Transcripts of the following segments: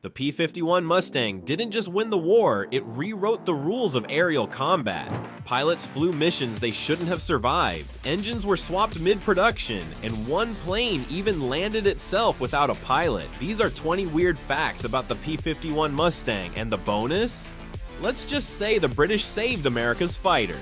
The P-51 Mustang didn't just win the war, it rewrote the rules of aerial combat. Pilots flew missions they shouldn't have survived, engines were swapped mid-production, and one plane even landed itself without a pilot. These are 20 weird facts about the P-51 Mustang, and the bonus? Let's just say the British saved America's fighter.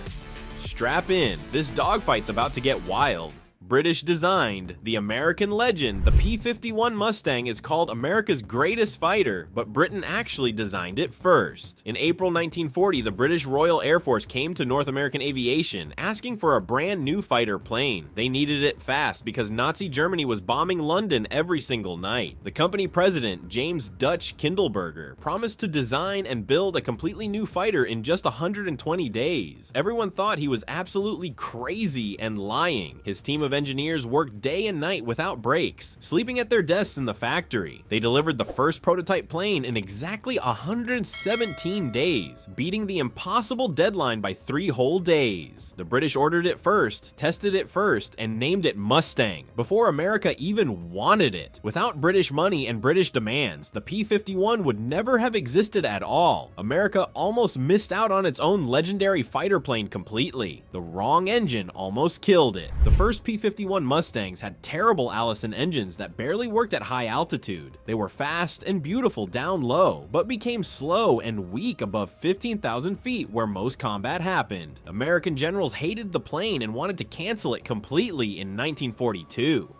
Strap in, this dogfight's about to get wild. British designed, the American legend, the P-51 Mustang is called America's greatest fighter, but Britain actually designed it first. In April 1940, the British Royal Air Force came to North American aviation, asking for a brand new fighter plane. They needed it fast because Nazi Germany was bombing London every single night. The company president, James Dutch Kindleberger, promised to design and build a completely new fighter in just 120 days. Everyone thought he was absolutely crazy and lying. His team of engineers worked day and night without breaks, sleeping at their desks in the factory. They delivered the first prototype plane in exactly 117 days, beating the impossible deadline by 3 whole days. The British ordered it first, tested it first, and named it Mustang, before America even wanted it. Without British money and British demands, the P-51 would never have existed at all. America almost missed out on its own legendary fighter plane completely. The wrong engine almost killed it. The first P-51 Mustangs had terrible Allison engines that barely worked at high altitude. They were fast and beautiful down low, but became slow and weak above 15,000 feet where most combat happened. American generals hated the plane and wanted to cancel it completely in 1942.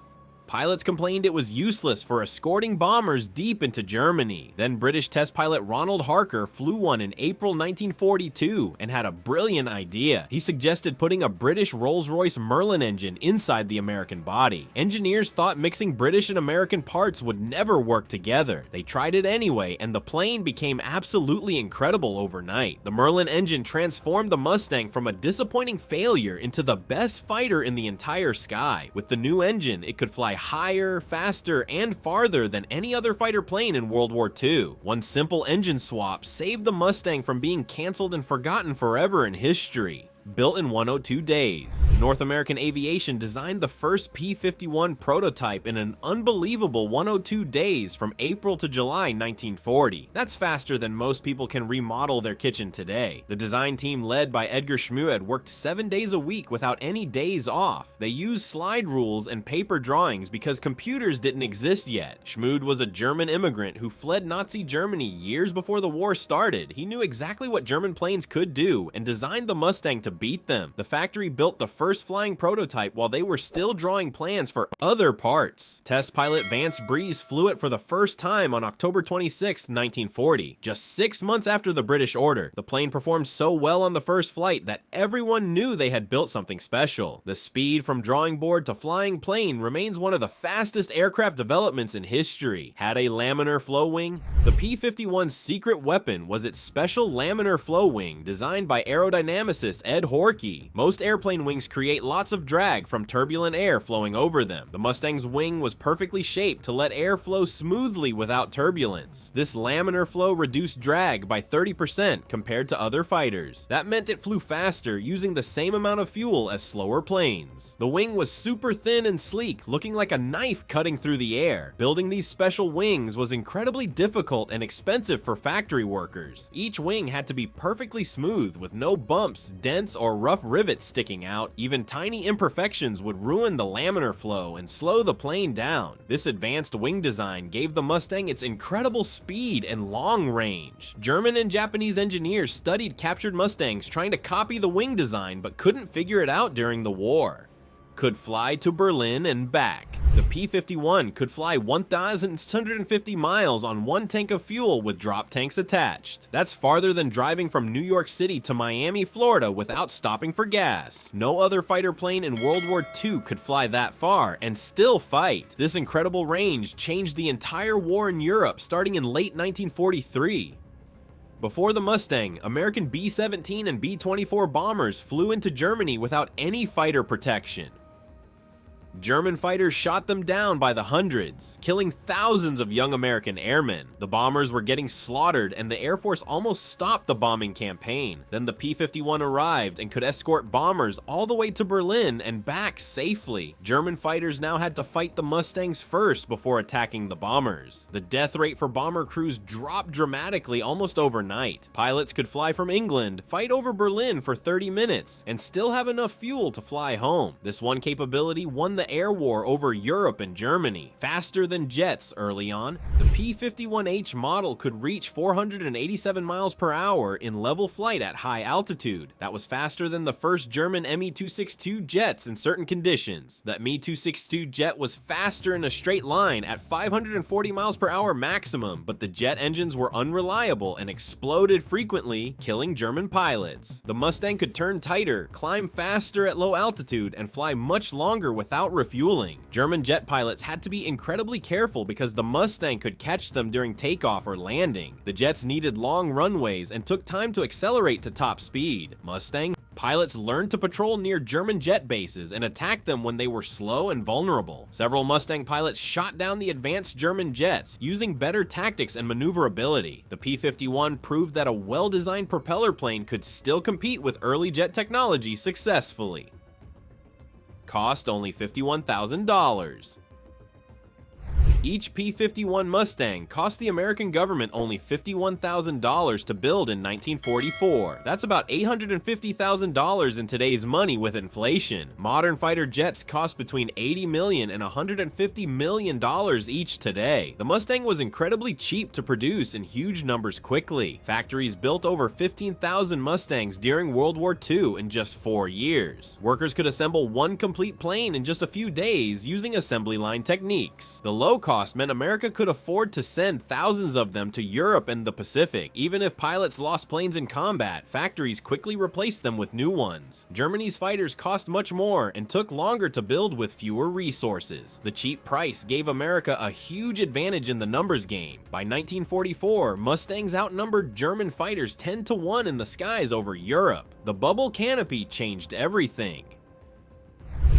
Pilots complained it was useless for escorting bombers deep into Germany. Then British test pilot Ronald Harker flew one in April 1942 and had a brilliant idea. He suggested putting a British Rolls-Royce Merlin engine inside the American body. Engineers thought mixing British and American parts would never work together. They tried it anyway, and the plane became absolutely incredible overnight. The Merlin engine transformed the Mustang from a disappointing failure into the best fighter in the entire sky. With the new engine, it could fly higher, faster, and farther than any other fighter plane in World War II. One simple engine swap saved the Mustang from being canceled and forgotten forever in history. Built in 102 days, North American Aviation designed the first P-51 prototype in an unbelievable 102 days from April to July 1940. That's faster than most people can remodel their kitchen today. The design team led by Edgar Schmued worked 7 days a week without any days off. They used slide rules and paper drawings because computers didn't exist yet. Schmued was a German immigrant who fled Nazi Germany years before the war started. He knew exactly what German planes could do and designed the Mustang to beat them. The factory built the first flying prototype while they were still drawing plans for other parts. Test pilot Vance Breeze flew it for the first time on October 26, 1940, just 6 months after the British order. The plane performed so well on the first flight that everyone knew they had built something special. The speed from drawing board to flying plane remains one of the fastest aircraft developments in history. Had a laminar flow wing? The P-51's secret weapon was its special laminar flow wing designed by aerodynamicist Ed Horkey. Most airplane wings create lots of drag from turbulent air flowing over them. The Mustang's wing was perfectly shaped to let air flow smoothly without turbulence. This laminar flow reduced drag by 30% compared to other fighters. That meant it flew faster using the same amount of fuel as slower planes. The wing was super thin and sleek, looking like a knife cutting through the air. Building these special wings was incredibly difficult and expensive for factory workers. Each wing had to be perfectly smooth with no bumps, dents, or rough rivets sticking out. Even tiny imperfections would ruin the laminar flow and slow the plane down. This advanced wing design gave the Mustang its incredible speed and long range. German and Japanese engineers studied captured Mustangs trying to copy the wing design but couldn't figure it out during the war. Could fly to Berlin and back. The P-51 could fly 1,650 miles on one tank of fuel with drop tanks attached. That's farther than driving from New York City to Miami, Florida without stopping for gas. No other fighter plane in World War II could fly that far and still fight. This incredible range changed the entire war in Europe starting in late 1943. Before the Mustang, American B-17 and B-24 bombers flew into Germany without any fighter protection. German fighters shot them down by the hundreds, killing thousands of young American airmen. The bombers were getting slaughtered, and the Air Force almost stopped the bombing campaign. Then the P-51 arrived and could escort bombers all the way to Berlin and back safely. German fighters now had to fight the Mustangs first before attacking the bombers. The death rate for bomber crews dropped dramatically almost overnight. Pilots could fly from England, fight over Berlin for 30 minutes, and still have enough fuel to fly home. This one capability won the air war over Europe and Germany. Faster than jets early on, the P-51H model could reach 487 miles per hour in level flight at high altitude. That was faster than the first German Me-262 jets in certain conditions. The Me-262 jet was faster in a straight line at 540 miles per hour maximum, but the jet engines were unreliable and exploded frequently, killing German pilots. The Mustang could turn tighter, climb faster at low altitude, and fly much longer without refueling. German jet pilots had to be incredibly careful because the Mustang could catch them during takeoff or landing. The jets needed long runways and took time to accelerate to top speed. Mustang pilots learned to patrol near German jet bases and attack them when they were slow and vulnerable. Several Mustang pilots shot down the advanced German jets, using better tactics and maneuverability. The P-51 proved that a well-designed propeller plane could still compete with early jet technology successfully. Cost only $51,000. Each P-51 Mustang cost the American government only $51,000 to build in 1944. That's about $850,000 in today's money with inflation. Modern fighter jets cost between $80 million and $150 million each today. The Mustang was incredibly cheap to produce in huge numbers quickly. Factories built over 15,000 Mustangs during World War II in just 4 years. Workers could assemble one complete plane in just a few days using assembly line techniques. The low cost meant America could afford to send thousands of them to Europe and the Pacific. Even if pilots lost planes in combat, factories quickly replaced them with new ones. Germany's fighters cost much more and took longer to build with fewer resources. The cheap price gave America a huge advantage in the numbers game. By 1944, Mustangs outnumbered German fighters 10-1 in the skies over Europe. The bubble canopy changed everything.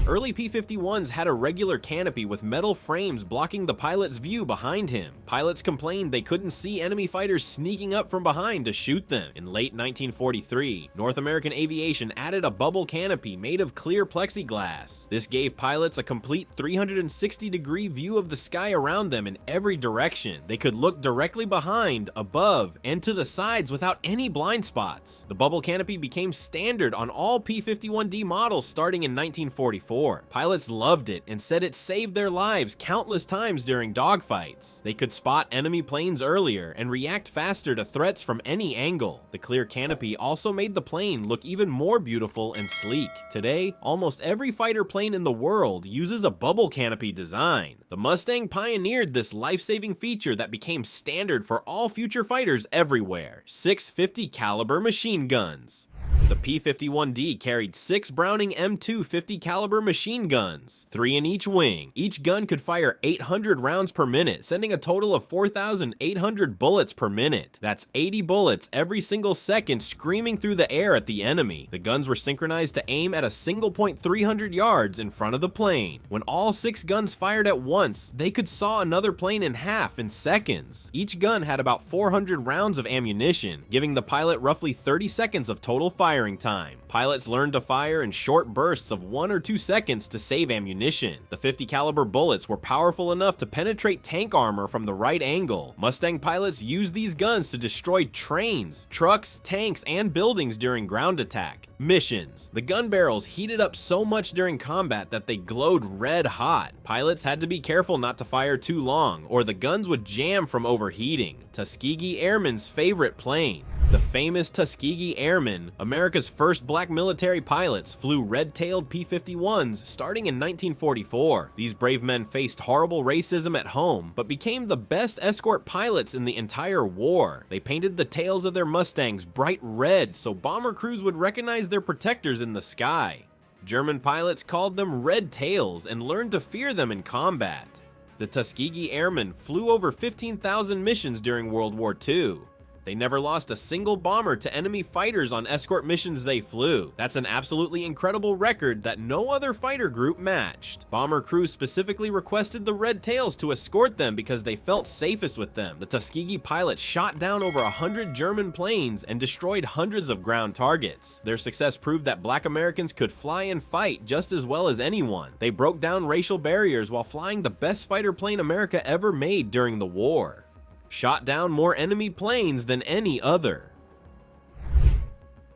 Early P-51s had a regular canopy with metal frames blocking the pilot's view behind him. Pilots complained they couldn't see enemy fighters sneaking up from behind to shoot them. In late 1943, North American Aviation added a bubble canopy made of clear plexiglass. This gave pilots a complete 360-degree view of the sky around them in every direction. They could look directly behind, above, and to the sides without any blind spots. The bubble canopy became standard on all P-51D models starting in 1944. Pilots loved it and said it saved their lives countless times during dogfights. They could spot enemy planes earlier and react faster to threats from any angle. The clear canopy also made the plane look even more beautiful and sleek. Today, almost every fighter plane in the world uses a bubble canopy design. The Mustang pioneered this life-saving feature that became standard for all future fighters everywhere: 650 caliber machine guns. The P-51D carried 6 Browning M2 50 caliber machine guns, 3 in each wing. Each gun could fire 800 rounds per minute, sending a total of 4,800 bullets per minute. That's 80 bullets every single second screaming through the air at the enemy. The guns were synchronized to aim at a single point 300 yards in front of the plane. When all 6 guns fired at once, they could saw another plane in half in seconds. Each gun had about 400 rounds of ammunition, giving the pilot roughly 30 seconds of total firing time. Pilots learned to fire in short bursts of 1 or 2 seconds to save ammunition. The 50 caliber bullets were powerful enough to penetrate tank armor from the right angle. Mustang pilots used these guns to destroy trains, trucks, tanks, and buildings during ground attack. Missions. The gun barrels heated up so much during combat that they glowed red hot. Pilots had to be careful not to fire too long, or the guns would jam from overheating. Tuskegee Airmen's favorite plane. The famous Tuskegee Airmen, America's first black military pilots, flew red-tailed P-51s starting in 1944. These brave men faced horrible racism at home, but became the best escort pilots in the entire war. They painted the tails of their Mustangs bright red so bomber crews would recognize their protectors in the sky. German pilots called them red tails and learned to fear them in combat. The Tuskegee Airmen flew over 15,000 missions during World War II. They never lost a single bomber to enemy fighters on escort missions they flew. That's an absolutely incredible record that no other fighter group matched. Bomber crews specifically requested the Red Tails to escort them because they felt safest with them. The Tuskegee pilots shot down over 100 German planes and destroyed hundreds of ground targets. Their success proved that black Americans could fly and fight just as well as anyone. They broke down racial barriers while flying the best fighter plane America ever made during the war. Shot down more enemy planes than any other.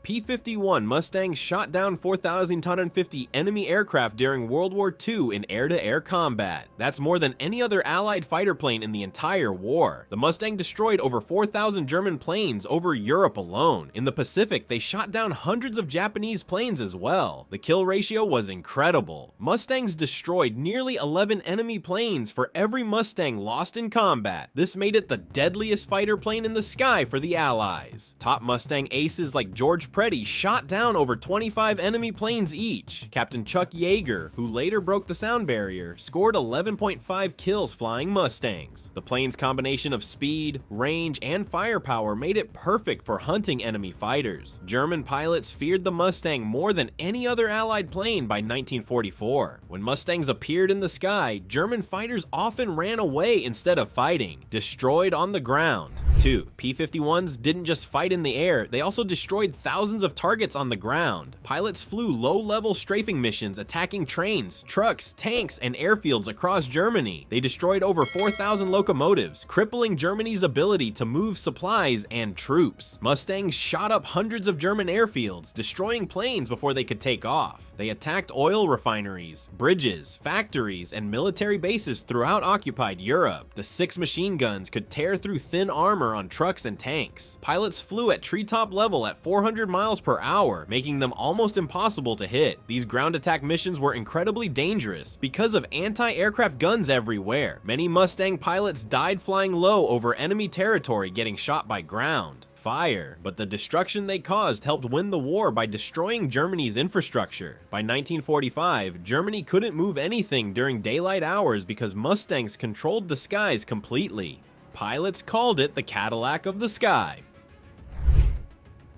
P-51 Mustangs shot down 4,250 enemy aircraft during World War II in air-to-air combat. That's more than any other Allied fighter plane in the entire war. The Mustang destroyed over 4,000 German planes over Europe alone. In the Pacific, they shot down hundreds of Japanese planes as well. The kill ratio was incredible. Mustangs destroyed nearly 11 enemy planes for every Mustang lost in combat. This made it the deadliest fighter plane in the sky for the Allies. Top Mustang aces like George Preddy shot down over 25 enemy planes each. Captain Chuck Yeager, who later broke the sound barrier, scored 11.5 kills flying Mustangs. The plane's combination of speed, range, and firepower made it perfect for hunting enemy fighters. German pilots feared the Mustang more than any other Allied plane by 1944. When Mustangs appeared in the sky, German fighters often ran away instead of fighting, destroyed on the ground. 2. P-51s didn't just fight in the air, they also destroyed thousands of targets on the ground. Pilots flew low-level strafing missions attacking trains, trucks, tanks, and airfields across Germany. They destroyed over 4,000 locomotives, crippling Germany's ability to move supplies and troops. Mustangs shot up hundreds of German airfields, destroying planes before they could take off. They attacked oil refineries, bridges, factories, and military bases throughout occupied Europe. The 6 machine guns could tear through thin armor on trucks and tanks. Pilots flew at treetop level at 400 miles per hour, making them almost impossible to hit. These ground attack missions were incredibly dangerous because of anti-aircraft guns everywhere. Many Mustang pilots died flying low over enemy territory, getting shot by ground fire, but the destruction they caused helped win the war by destroying Germany's infrastructure. By 1945, Germany couldn't move anything during daylight hours because Mustangs controlled the skies completely. Pilots called it the Cadillac of the sky.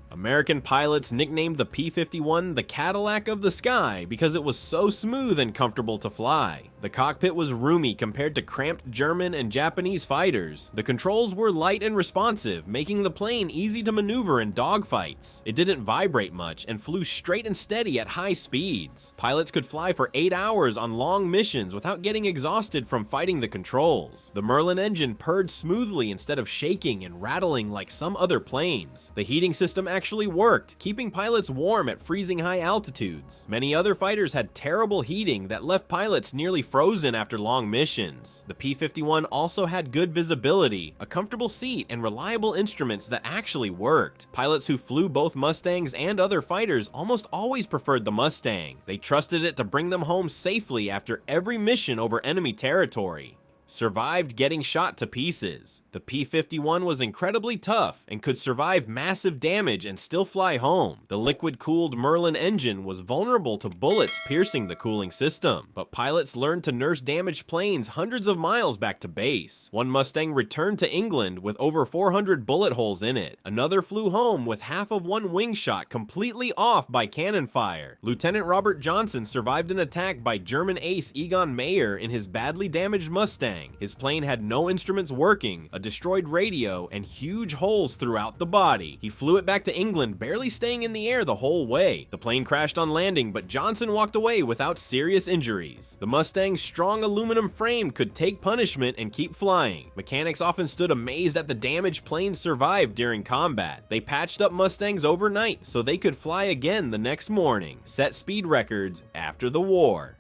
American pilots nicknamed the P-51 the Cadillac of the sky because it was so smooth and comfortable to fly. The cockpit was roomy compared to cramped German and Japanese fighters. The controls were light and responsive, making the plane easy to maneuver in dogfights. It didn't vibrate much and flew straight and steady at high speeds. Pilots could fly for 8 hours on long missions without getting exhausted from fighting the controls. The Merlin engine purred smoothly instead of shaking and rattling like some other planes. The heating system actually worked, keeping pilots warm at freezing high altitudes. Many other fighters had terrible heating that left pilots nearly frozen after long missions. The P-51 also had good visibility, a comfortable seat, and reliable instruments that actually worked. Pilots who flew both Mustangs and other fighters almost always preferred the Mustang. They trusted it to bring them home safely after every mission over enemy territory. Survived getting shot to pieces. The P-51 was incredibly tough and could survive massive damage and still fly home. The liquid-cooled Merlin engine was vulnerable to bullets piercing the cooling system, but pilots learned to nurse damaged planes hundreds of miles back to base. One Mustang returned to England with over 400 bullet holes in it. Another flew home with half of one wing shot completely off by cannon fire. Lieutenant Robert Johnson survived an attack by German ace Egon Mayer in his badly damaged Mustang. His plane had no instruments working, a destroyed radio, and huge holes throughout the body. He flew it back to England, barely staying in the air the whole way. The plane crashed on landing, but Johnson walked away without serious injuries. The Mustang's strong aluminum frame could take punishment and keep flying. Mechanics often stood amazed at the damage planes survived during combat. They patched up Mustangs overnight so they could fly again the next morning, set speed records after the war.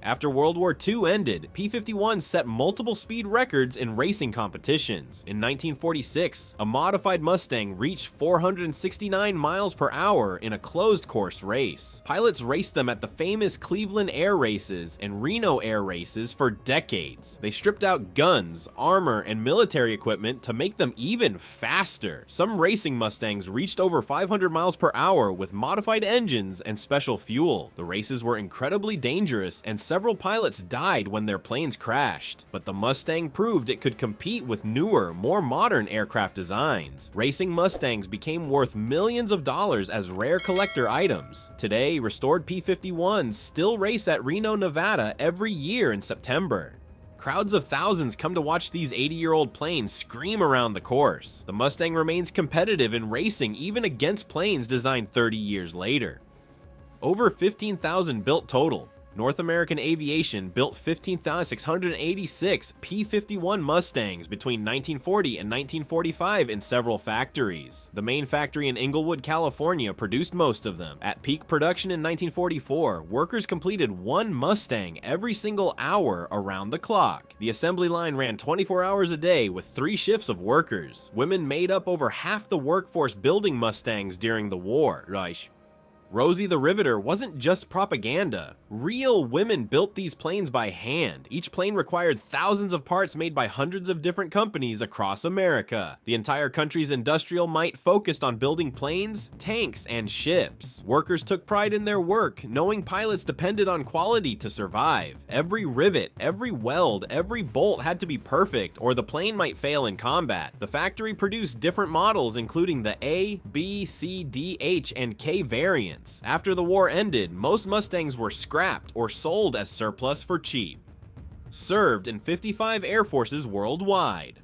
After World War II ended, P-51s set multiple speed records in racing competitions. In 1946, a modified Mustang reached 469 miles per hour in a closed-course race. Pilots raced them at the famous Cleveland Air Races and Reno Air Races for decades. They stripped out guns, armor, and military equipment to make them even faster. Some racing Mustangs reached over 500 miles per hour with modified engines and special fuel. The races were incredibly dangerous and several pilots died when their planes crashed, but the Mustang proved it could compete with newer, more modern aircraft designs. Racing Mustangs became worth millions of dollars as rare collector items. Today, restored P-51s still race at Reno, Nevada every year in September. Crowds of thousands come to watch these 80-year-old planes scream around the course. The Mustang remains competitive in racing even against planes designed 30 years later. Over 15,000 built total. North American Aviation built 15,686 P-51 Mustangs between 1940 and 1945 in several factories. The main factory in Inglewood, California produced most of them. At peak production in 1944, workers completed one Mustang every single hour around the clock. The assembly line ran 24 hours a day with 3 shifts of workers. Women made up over half the workforce building Mustangs during the war. Rosie the Riveter wasn't just propaganda. Real women built these planes by hand. Each plane required thousands of parts made by hundreds of different companies across America. The entire country's industrial might focused on building planes, tanks, and ships. Workers took pride in their work, knowing pilots depended on quality to survive. Every rivet, every weld, every bolt had to be perfect, or the plane might fail in combat. The factory produced different models, including the A, B, C, D, H, and K variants. After the war ended, most Mustangs were scrapped or sold as surplus for cheap. Served in 55 air forces worldwide.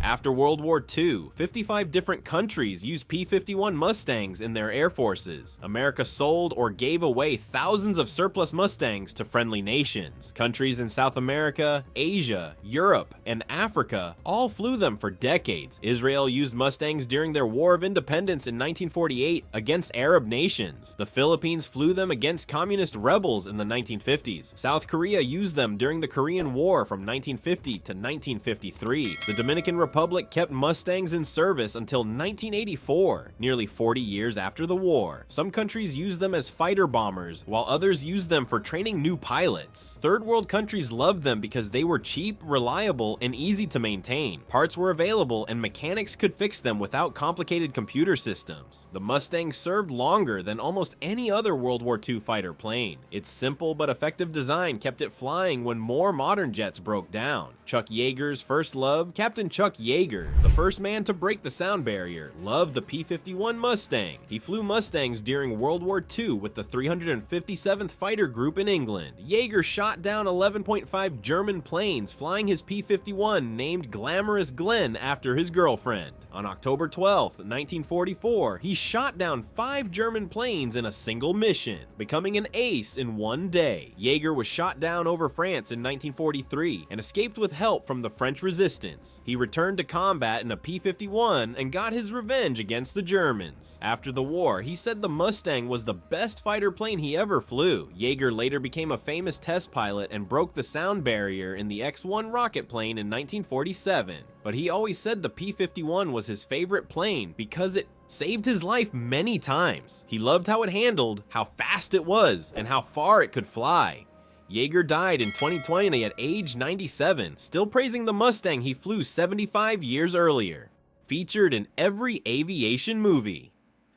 After World War II, 55 different countries used P-51 Mustangs in their air forces. America sold or gave away thousands of surplus Mustangs to friendly nations. Countries in South America, Asia, Europe, and Africa all flew them for decades. Israel used Mustangs during their War of Independence in 1948 against Arab nations. The Philippines flew them against communist rebels in the 1950s. South Korea used them during the Korean War from 1950 to 1953. The Dominican Republic kept Mustangs in service until 1984, nearly 40 years after the war. Some countries used them as fighter bombers, while others used them for training new pilots. Third world countries loved them because they were cheap, reliable, and easy to maintain. Parts were available and mechanics could fix them without complicated computer systems. The Mustang served longer than almost any other World War II fighter plane. Its simple but effective design kept it flying when more modern jets broke down. Chuck Yeager's first love, Captain Chuck Yeager, the first man to break the sound barrier, loved the P-51 Mustang. He flew Mustangs during World War II with the 357th Fighter Group in England. Yeager shot down 11.5 German planes, flying his P-51 named Glamorous Glenn after his girlfriend. On October 12, 1944, he shot down 5 German planes in a single mission, becoming an ace in one day. Yeager was shot down over France in 1943 and escaped with help from the French resistance. He returned to combat in a P-51 and got his revenge against the Germans. After the war, he said the Mustang was the best fighter plane he ever flew. Yeager later became a famous test pilot and broke the sound barrier in the X-1 rocket plane in 1947. But he always said the P-51 was his favorite plane because it saved his life many times. He loved how it handled, how fast it was, and how far it could fly. Yeager died in 2020 at age 97, still praising the Mustang he flew 75 years earlier. Featured in every aviation movie.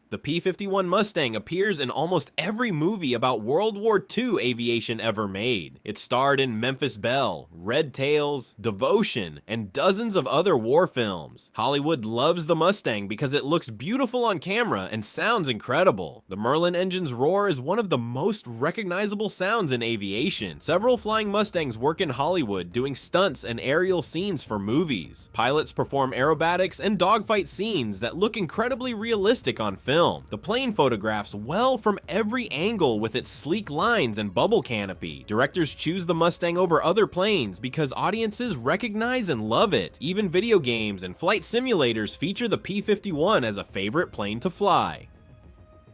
The P-51 Mustang appears in almost every movie about World War II aviation ever made. It starred in Memphis Belle, Red Tails, Devotion, and dozens of other war films. Hollywood loves the Mustang because it looks beautiful on camera and sounds incredible. The Merlin engine's roar is one of the most recognizable sounds in aviation. Several flying Mustangs work in Hollywood doing stunts and aerial scenes for movies. Pilots perform aerobatics and dogfight scenes that look incredibly realistic on film. The plane photographs well from every angle with its sleek lines and bubble canopy. Directors choose the Mustang over other planes because audiences recognize and love it. Even video games and flight simulators feature the P-51 as a favorite plane to fly.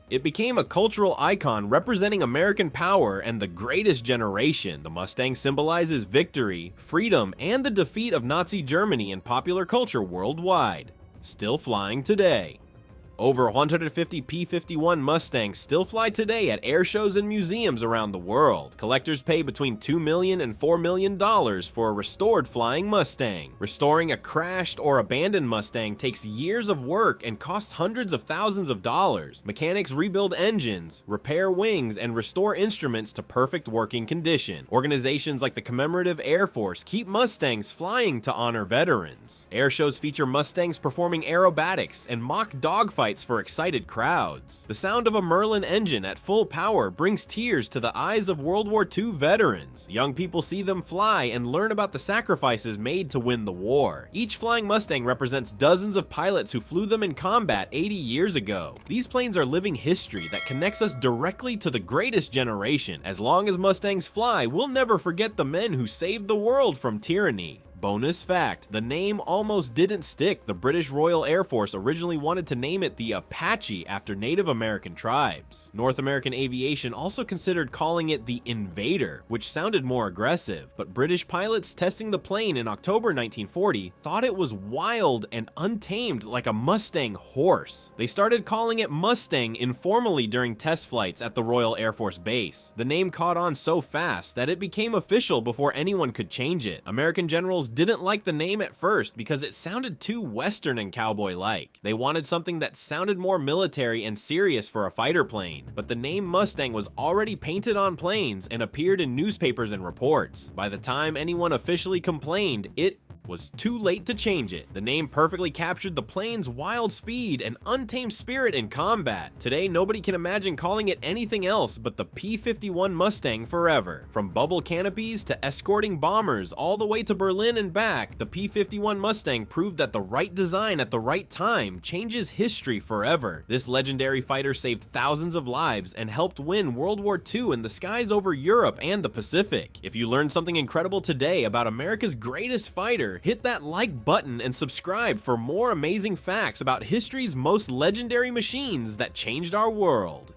It became a cultural icon representing American power and the greatest generation. The Mustang symbolizes victory, freedom, and the defeat of Nazi Germany in popular culture worldwide. Still flying today. Over 150 P-51 Mustangs still fly today at air shows and museums around the world. Collectors pay between $2 million and $4 million for a restored flying Mustang. Restoring a crashed or abandoned Mustang takes years of work and costs hundreds of thousands of dollars. Mechanics rebuild engines, repair wings, and restore instruments to perfect working condition. Organizations like the Commemorative Air Force keep Mustangs flying to honor veterans. Air shows feature Mustangs performing aerobatics and mock dogfights for excited crowds. The sound of a Merlin engine at full power brings tears to the eyes of World War II veterans. Young people see them fly and learn about the sacrifices made to win the war. Each flying Mustang represents dozens of pilots who flew them in combat 80 years ago. These planes are living history that connects us directly to the greatest generation. As long as Mustangs fly, we'll never forget the men who saved the world from tyranny. Bonus fact, the name almost didn't stick. The British Royal Air Force originally wanted to name it the Apache after Native American tribes. North American Aviation also considered calling it the Invader, which sounded more aggressive, but British pilots testing the plane in October 1940 thought it was wild and untamed like a Mustang horse. They started calling it Mustang informally during test flights at the Royal Air Force Base. The name caught on so fast that it became official before anyone could change it. American generals didn't like the name at first because it sounded too Western and cowboy-like. They wanted something that sounded more military and serious for a fighter plane, but the name Mustang was already painted on planes and appeared in newspapers and reports. By the time anyone officially complained, it was too late to change it. The name perfectly captured the plane's wild speed and untamed spirit in combat. Today, nobody can imagine calling it anything else but the P-51 Mustang forever. From bubble canopies to escorting bombers all the way to Berlin and back, the P-51 Mustang proved that the right design at the right time changes history forever. This legendary fighter saved thousands of lives and helped win World War II in the skies over Europe and the Pacific. If you learned something incredible today about America's greatest fighter, hit that like button and subscribe for more amazing facts about history's most legendary machines that changed our world.